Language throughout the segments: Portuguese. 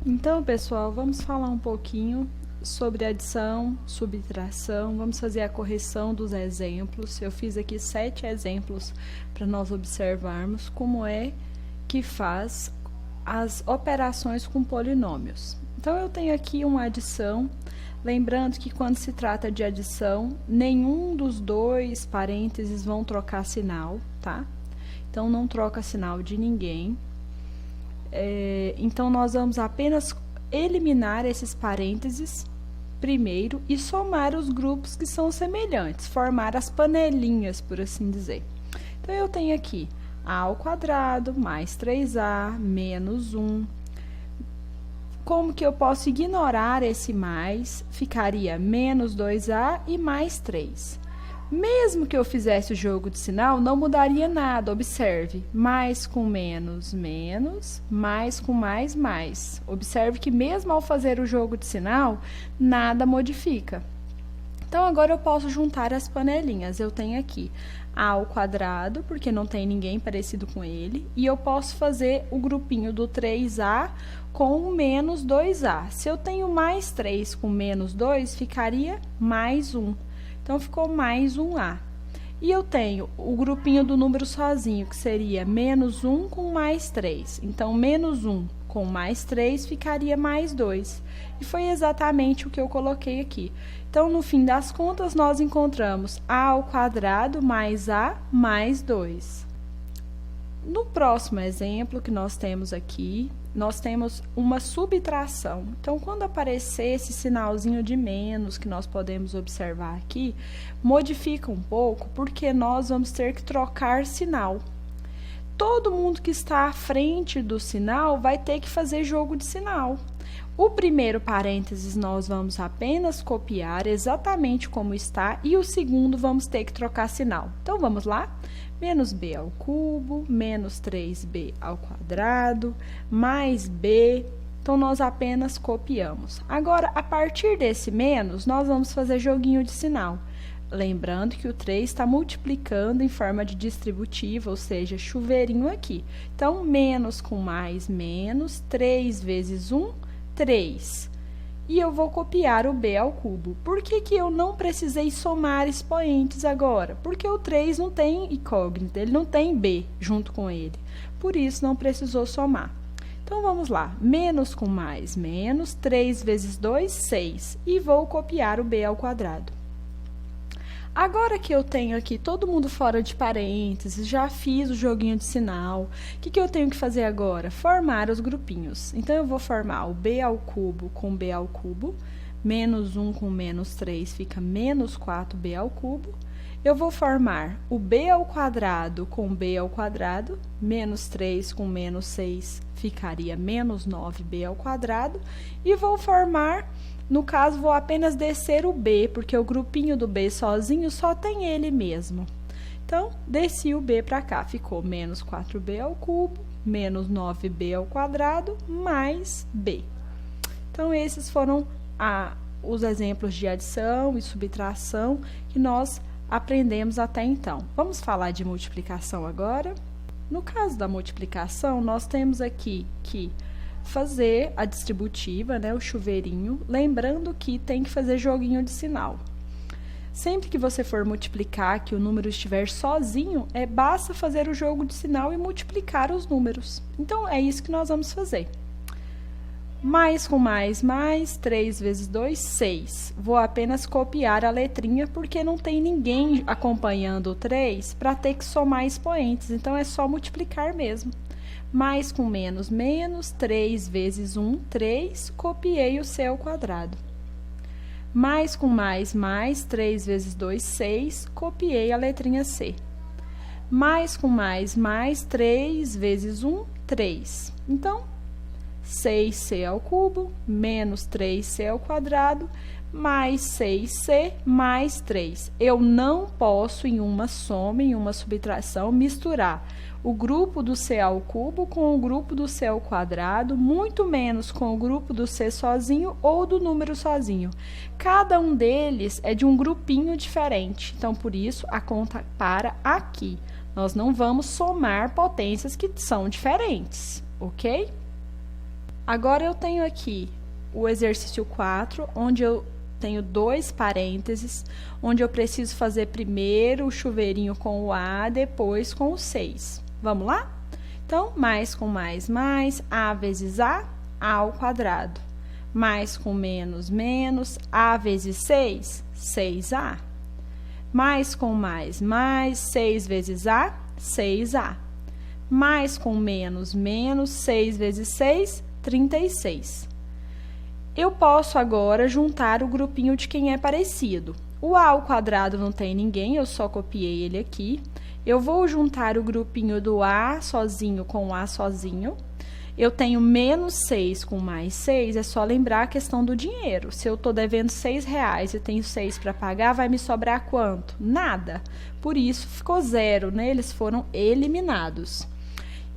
Então, pessoal, vamos falar um pouquinho sobre adição, subtração, vamos fazer a correção dos exemplos. Eu fiz aqui 7 exemplos para nós observarmos como é que faz as operações com polinômios. Então, eu tenho aqui uma adição, lembrando que quando se trata de adição, nenhum dos dois parênteses vão trocar sinal, tá? Então, não troca sinal de ninguém. Então, nós vamos apenas eliminar esses parênteses primeiro e somar os grupos que são semelhantes, formar as panelinhas, por assim dizer. Então, eu tenho aqui a ao quadrado mais 3a menos 1. Como que eu posso ignorar esse mais? Ficaria menos 2a e mais 3. Mesmo que eu fizesse o jogo de sinal, não mudaria nada. Observe, mais com menos, menos, mais com mais, mais. Observe que mesmo ao fazer o jogo de sinal, nada modifica. Então, agora eu posso juntar as panelinhas. Eu tenho aqui a ao quadrado, porque não tem ninguém parecido com ele, e eu posso fazer o grupinho do 3a com o menos 2a. Se eu tenho mais 3 com menos 2, ficaria mais 1. Então, ficou mais 1a. E eu tenho o grupinho do número sozinho, que seria menos 1 com mais 3. Então, menos 1 com mais 3 ficaria mais 2. E foi exatamente o que eu coloquei aqui. Então, no fim das contas, nós encontramos a ao quadrado mais a mais 2. No próximo exemplo que nós temos aqui, nós temos uma subtração. Então, quando aparecer esse sinalzinho de menos que nós podemos observar aqui, modifica um pouco, porque nós vamos ter que trocar sinal. Todo mundo que está à frente do sinal vai ter que fazer jogo de sinal. O primeiro parênteses nós vamos apenas copiar exatamente como está e o segundo vamos ter que trocar sinal. Então, vamos lá? Menos b ao cubo, menos 3b ao quadrado, mais b. Então, nós apenas copiamos. Agora, a partir desse menos, nós vamos fazer joguinho de sinal. Lembrando que o 3 está multiplicando em forma de distributiva, ou seja, chuveirinho aqui. Então, menos com mais, menos, 3 vezes 1, 3. E eu vou copiar o b ao cubo. Por que que eu não precisei somar expoentes agora? Porque o 3 não tem incógnita, ele não tem b junto com ele. Por isso, não precisou somar. Então, vamos lá. Menos com mais, menos, 3 vezes 2, 6. E vou copiar o b ao quadrado. Agora que eu tenho aqui todo mundo fora de parênteses, já fiz o joguinho de sinal, o que eu tenho que fazer agora? Formar os grupinhos. Então, eu vou formar o b ao cubo com b ao cubo, menos 1 com menos 3 fica menos 4b ao cubo. Eu vou formar o b ao quadrado com b ao quadrado, menos 3 com menos 6 ficaria menos 9b ao quadrado. E vou formar... No caso, vou apenas descer o b, porque o grupinho do b sozinho só tem ele mesmo. Então, desci o b para cá, ficou menos 4b ao cubo, menos 9b ao quadrado, mais b. Então, esses foram os exemplos de adição e subtração que nós aprendemos até então. Vamos falar de multiplicação agora? No caso da multiplicação, nós temos aqui que fazer a distributiva, né, o chuveirinho, lembrando que tem que fazer joguinho de sinal. Sempre que você for multiplicar, que o número estiver sozinho, basta fazer o jogo de sinal e multiplicar os números. Então, é isso que nós vamos fazer. Mais com mais, 3 vezes 2, 6. Vou apenas copiar a letrinha, porque não tem ninguém acompanhando o 3 para ter que somar expoentes. Então, é só multiplicar mesmo. Mais com menos, menos, 3 vezes 1, 3, copiei o c ao quadrado. Mais com mais, 3 vezes 2, 6, copiei a letrinha c. Mais com mais, 3 vezes 1, 3. Então, 6c ao cubo, menos 3c ao quadrado, mais 6c, mais 3. Eu não posso, em uma soma, em uma subtração, misturar o grupo do c ao cubo com o grupo do c ao quadrado, muito menos com o grupo do c sozinho ou do número sozinho. Cada um deles é de um grupinho diferente, então, por isso, a conta para aqui. Nós não vamos somar potências que são diferentes, ok? Agora eu tenho aqui o exercício 4, onde eu tenho 2 parênteses, onde eu preciso fazer primeiro o chuveirinho com o A, depois com o 6. Vamos lá? Então, mais com mais, A vezes A ao quadrado. Mais com menos, menos, A vezes 6, 6A. Mais com mais, 6 vezes A, 6A. Mais com menos, menos, 6 vezes 6, 36. Eu posso agora juntar o grupinho de quem é parecido. O A ao quadrado não tem ninguém, eu só copiei ele aqui. Eu vou juntar o grupinho do A sozinho com o A sozinho. Eu tenho menos 6 com mais 6, é só lembrar a questão do dinheiro. Se eu estou devendo R$6 e tenho 6 para pagar, vai me sobrar quanto? Nada. Por isso, ficou 0, né? Eles foram eliminados.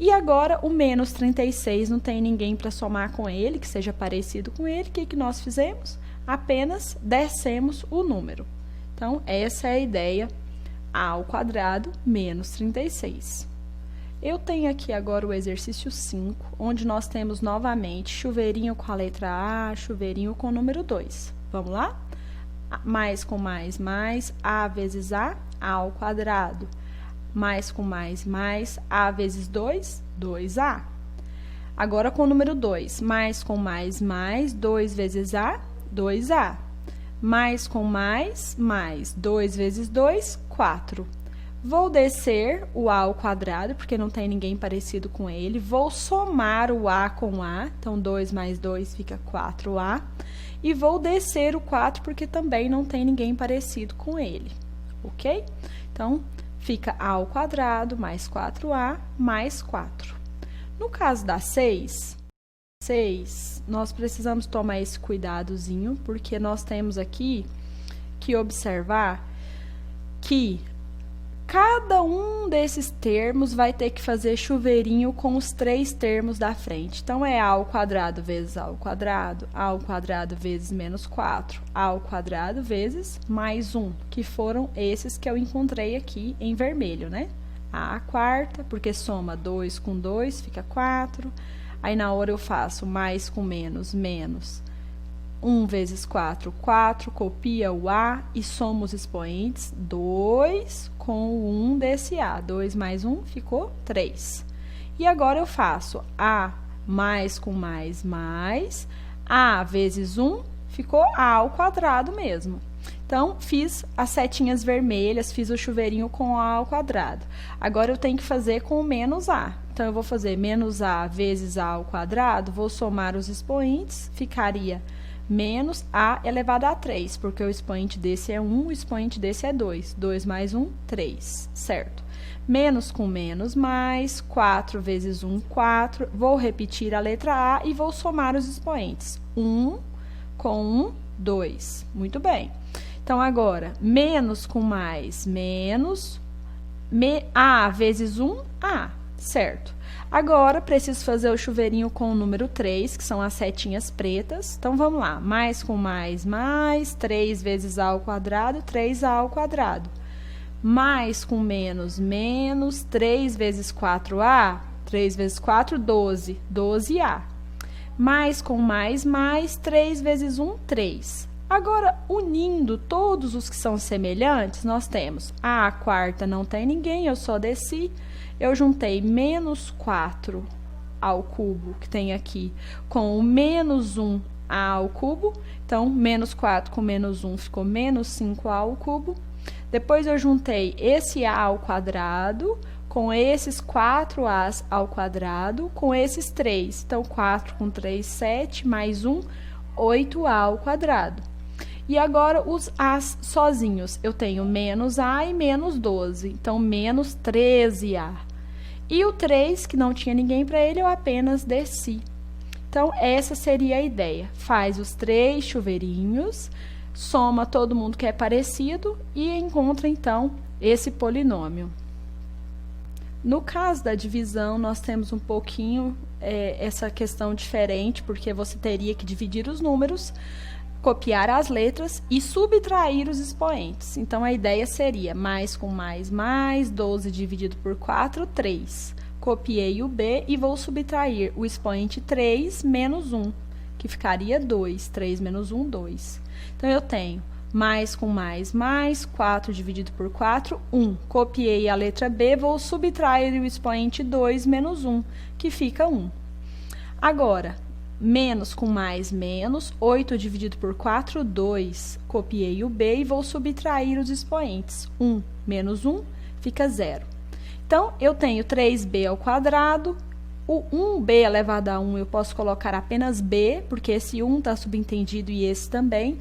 E agora, o menos 36 não tem ninguém para somar com ele, que seja parecido com ele. O que nós fizemos? Apenas descemos o número. Então, essa é a ideia. A ao quadrado menos 36. Eu tenho aqui agora o exercício 5, onde nós temos novamente chuveirinho com a letra A, chuveirinho com o número 2. Vamos lá? Mais com mais, A vezes A ao quadrado. Mais com mais, A vezes 2, 2A. Agora com o número 2, mais com mais, 2 vezes A, 2A. Mais com mais, 2 vezes 2, 4. Vou descer o A ao quadrado, porque não tem ninguém parecido com ele. Vou somar o A com A, então 2 mais 2 fica 4A. E vou descer o 4, porque também não tem ninguém parecido com ele, ok? Então, fica A ao quadrado mais 4A mais 4. No caso da 6, nós precisamos tomar esse cuidadozinho, porque nós temos aqui que observar que cada um desses termos vai ter que fazer chuveirinho com os 3 termos da frente. Então, é A ao quadrado vezes A ao quadrado vezes menos 4, A ao quadrado vezes mais 1, que foram esses que eu encontrei aqui em vermelho, né? A quarta, porque soma 2 com 2, fica 4. Aí, na hora eu faço mais com menos, menos. 1 vezes 4, 4, copia o A e soma os expoentes, 2 com o 1 desse A. 2 mais 1 ficou 3. E agora eu faço A mais com mais, A vezes 1 ficou A ao quadrado mesmo. Então, fiz as setinhas vermelhas, fiz o chuveirinho com A ao quadrado. Agora, eu tenho que fazer com o menos A. Então, eu vou fazer menos A vezes A ao quadrado, vou somar os expoentes, ficaria menos A elevado a 3, porque o expoente desse é 1, o expoente desse é 2. 2 mais 1, 3, certo? Menos com menos, mais, 4 vezes 1, 4. Vou repetir a letra A e vou somar os expoentes. 1 com 1, 2. Muito bem. Então, agora, menos com mais, menos, A vezes 1, A, certo? Agora, preciso fazer o chuveirinho com o número 3, que são as setinhas pretas. Então, vamos lá. Mais com mais, 3 vezes A ao quadrado, 3A ao quadrado. Mais com menos, menos, 3 vezes 4A, 3 vezes 4, 12, 12A. Mais com mais, 3 vezes 1, 3. Agora, unindo todos os que são semelhantes, nós temos A quarta não tem ninguém, eu só desci. Eu juntei menos 4 ao cubo, que tem aqui, com o menos 1A ao cubo. Então, menos 4 com menos 1 ficou menos 5A ao cubo. Depois, eu juntei esse A ao quadrado com esses 4A's ao quadrado, com esses 3. Então, 4 com 3, 7, mais 1, 8A ao quadrado. E agora, os A's sozinhos, eu tenho menos A e menos 12, então, menos 13A. E o 3, que não tinha ninguém para ele, eu apenas desci. Então, essa seria a ideia. Faz os 3 chuveirinhos, soma todo mundo que é parecido e encontra, então, esse polinômio. No caso da divisão, nós temos um pouquinho essa questão diferente, porque você teria que dividir os números, copiar as letras e subtrair os expoentes. Então, a ideia seria mais com mais, 12 dividido por 4, 3. copiei o B e vou subtrair o expoente 3 menos 1, que ficaria 2. 3 menos 1, 2. Então, eu tenho mais com mais, 4 dividido por 4, 1. Copiei a letra B, vou subtrair o expoente 2 menos 1, que fica 1. Agora, menos com mais, menos, 8 dividido por 4, 2. Copiei o B e vou subtrair os expoentes. 1 menos 1 fica 0. Então, eu tenho 3b ao quadrado. O 1b elevado a 1 eu posso colocar apenas b, porque esse 1 está subentendido e esse também.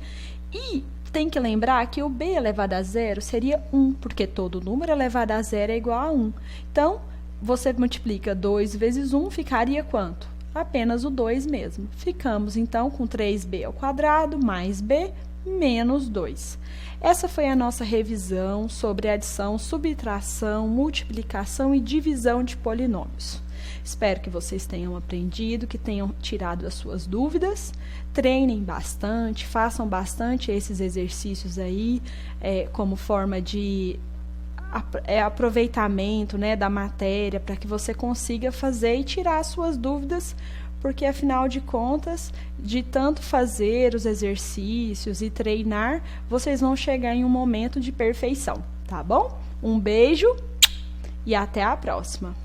E tem que lembrar que o b elevado a 0 seria 1, porque todo número elevado a 0 é igual a 1. Então, você multiplica 2 vezes 1, ficaria quanto? Apenas o 2 mesmo. Ficamos, então, com 3b ao quadrado mais b menos 2. Essa foi a nossa revisão sobre adição, subtração, multiplicação e divisão de polinômios. Espero que vocês tenham aprendido, que tenham tirado as suas dúvidas. Treinem bastante, façam bastante esses exercícios aí, como forma de aproveitamento, né, da matéria, para que você consiga fazer e tirar as suas dúvidas, porque, afinal de contas, de tanto fazer os exercícios e treinar, vocês vão chegar em um momento de perfeição, tá bom? Um beijo e até a próxima!